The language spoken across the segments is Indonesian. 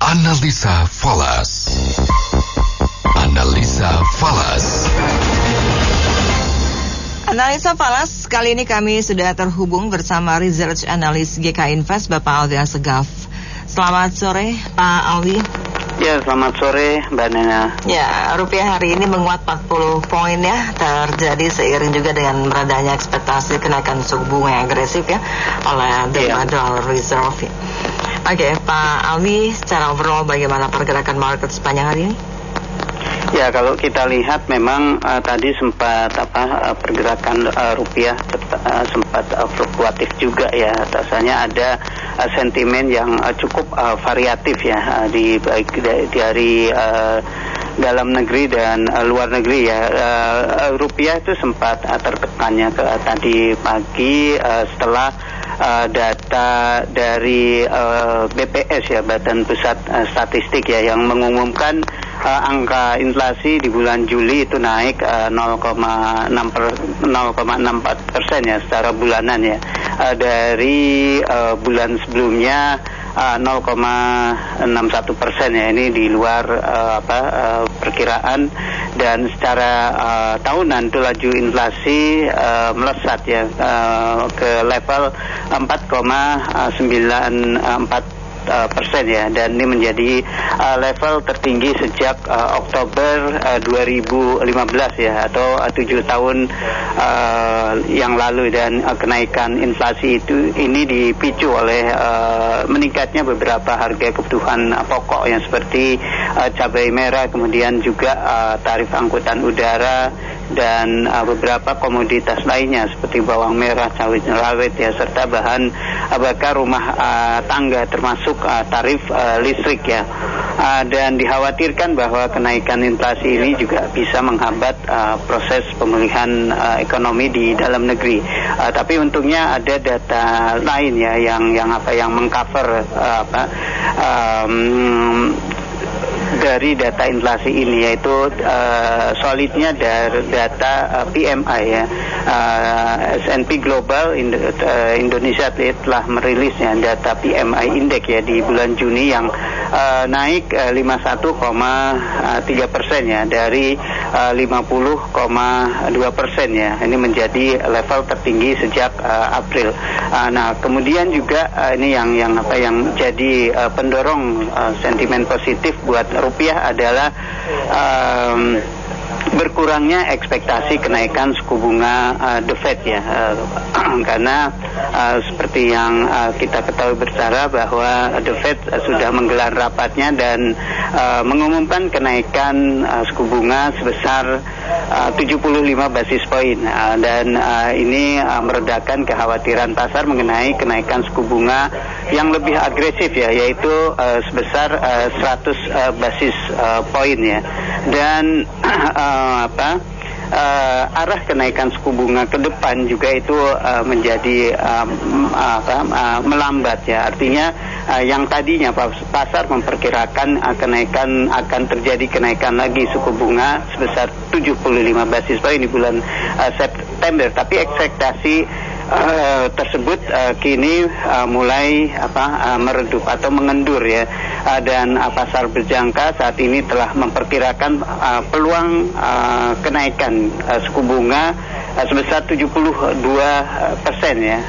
Analisa Falas. Analisa Falas. Analisa Falas, kali ini kami sudah terhubung bersama Research Analyst GK Invest, Bapak Alwi Assegaf. Selamat sore, Pak Alwi. Ya, selamat sore, Mbak Nena. Ya, rupiah hari ini menguat 40 poin ya, terjadi seiring juga dengan meredanya ekspektasi kenaikan suku bunga yang agresif ya oleh the Federal Reserve. Oke, Pak Alwi, secara overall bagaimana pergerakan market sepanjang hari ini? Ya, kalau kita lihat memang tadi sempat pergerakan rupiah sempat fluktuatif juga ya. Rasanya ada sentimen yang cukup variatif ya dari dalam negeri dan luar negeri ya. Rupiah itu sempat tertekannya tadi pagi setelah data dari BPS ya, Badan Pusat Statistik ya, yang mengumumkan angka inflasi di bulan Juli itu naik 0,64% ya secara bulanan ya, dari bulan sebelumnya 0,61% ya. Ini di luar perkiraan, dan secara tahunan itu laju inflasi melesat ya ke level 4,94% ya, dan ini menjadi level tertinggi sejak Oktober 2015 ya, atau 7 tahun yang lalu. Dan kenaikan inflasi ini dipicu oleh meningkatnya beberapa harga kebutuhan pokok yang seperti cabai merah, kemudian juga tarif angkutan udara, dan beberapa komoditas lainnya seperti bawang merah, cabai rawit ya, serta bahan bakar rumah tangga termasuk tarif listrik ya. Dan dikhawatirkan bahwa kenaikan inflasi ini juga bisa menghambat proses pemulihan ekonomi di dalam negeri. Tapi untungnya ada data lain ya yang mengcover dari data inflasi ini, yaitu solidnya dari data PMI ya. S&P Global Indonesia telah merilis ya data PMI Index ya di bulan Juni yang naik 51,3% ya, dari 50,2% ya. Ini menjadi level tertinggi sejak April. Nah, kemudian juga ini yang jadi pendorong sentimen positif buat rupiah adalah berkurangnya ekspektasi kenaikan suku bunga The Fed ya, karena seperti yang kita ketahui bersama bahwa The Fed sudah menggelar rapatnya dan mengumumkan kenaikan suku bunga sebesar 75 basis poin, dan ini meredakan kekhawatiran pasar mengenai kenaikan suku bunga yang lebih agresif ya, yaitu sebesar 100 basis poin ya. Dan arah kenaikan suku bunga ke depan juga itu menjadi melambat ya. Artinya yang tadinya pasar memperkirakan akan terjadi kenaikan lagi suku bunga sebesar 75 basis poin di bulan September, tapi ekspektasi tersebut kini mulai meredup atau mengendur ya, dan pasar berjangka saat ini telah memperkirakan peluang kenaikan suku bunga sebesar 72% ya,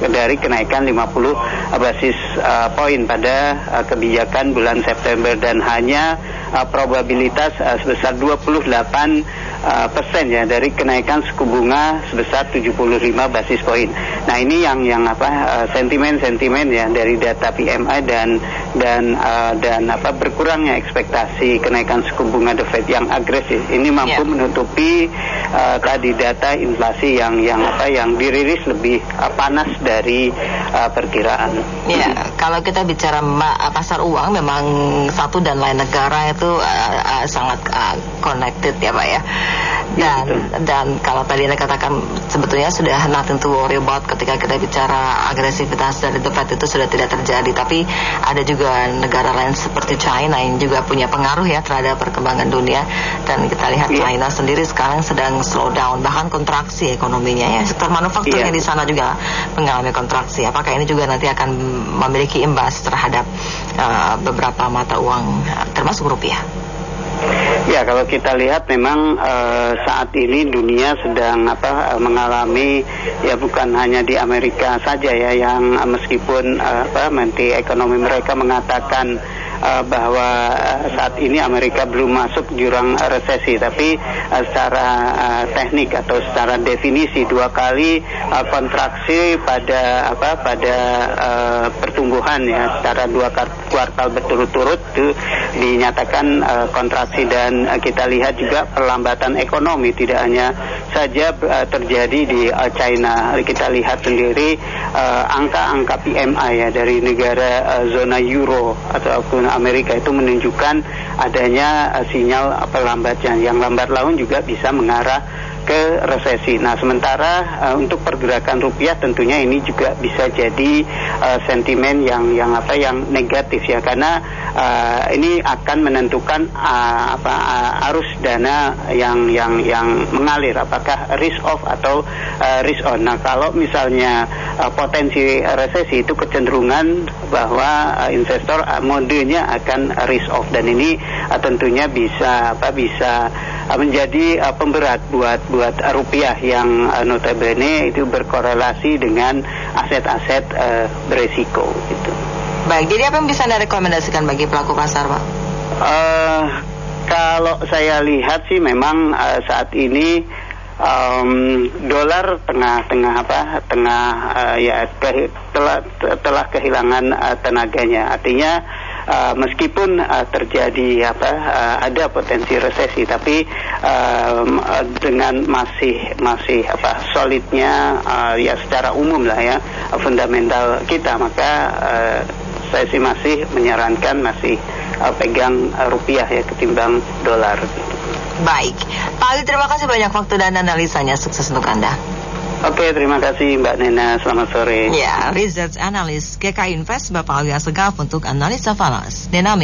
dari kenaikan 50 basis poin pada kebijakan bulan September, dan hanya probabilitas sebesar 28% ya dari kenaikan suku bunga sebesar 75 basis poin. Nah, ini yang sentimen ya dari data PMI dan berkurangnya ekspektasi kenaikan suku bunga The Fed yang agresif ini mampu menutupi tadi data inflasi yang dirilis lebih panas dari perkiraan. Ya, kalau kita bicara pasar uang, memang satu dan lain negara itu sangat connected ya Pak ya. Dan kalau tadi Anda katakan sebetulnya sudah nothing to worry about ketika kita bicara agresivitas dari The Fed itu sudah tidak terjadi, tapi ada juga negara lain seperti China yang juga punya pengaruh ya terhadap perkembangan dunia, dan kita lihat China sendiri sekarang sedang slow down, bahkan kontraksi ekonominya ya, sektor manufakturnya di sana juga mengalami kontraksi. Apakah ini juga nanti akan memiliki imbas terhadap beberapa mata uang termasuk rupiah? Ya, kalau kita lihat memang saat ini dunia sedang mengalami, ya bukan hanya di Amerika saja ya, yang meskipun menteri ekonomi mereka mengatakan bahwa saat ini Amerika belum masuk jurang resesi, tapi secara teknik atau secara definisi 2 kali kontraksi pada pertumbuhan ya, secara 2 kuartal berturut-turut itu dinyatakan kontraksi, dan kita lihat juga perlambatan ekonomi tidak hanya saja terjadi di China. Kita lihat sendiri angka-angka PMI ya dari negara zona euro ataupun Amerika itu menunjukkan adanya sinyal perlambatan, yang lambat laun juga bisa mengarah ke resesi. Nah, sementara untuk pergerakan rupiah tentunya ini juga bisa jadi sentimen yang negatif ya, karena ini akan menentukan arus dana yang mengalir, apakah risk off atau risk on. Nah, kalau misalnya potensi resesi itu kecenderungan bahwa investor modenya akan risk off, dan ini tentunya bisa menjadi pemberat buat rupiah yang notabene itu berkorelasi dengan aset-aset beresiko gitu. Baik, jadi apa yang bisa Anda rekomendasikan bagi pelaku pasar, Pak? Kalau saya lihat sih memang saat ini dolar telah kehilangan tenaganya. Artinya meskipun terjadi ada potensi resesi, tapi dengan masih solidnya ya secara umum lah ya fundamental kita, maka saya sih masih menyarankan pegang rupiah ya ketimbang dolar. Baik, Pak Ali, terima kasih banyak waktu dan analisanya. Sukses untuk Anda. Oke, terima kasih Mbak Nena. Selamat sore. Ya, Research Analyst GK Invest Bapak Ali Asegaf untuk analisa falas. Dynamic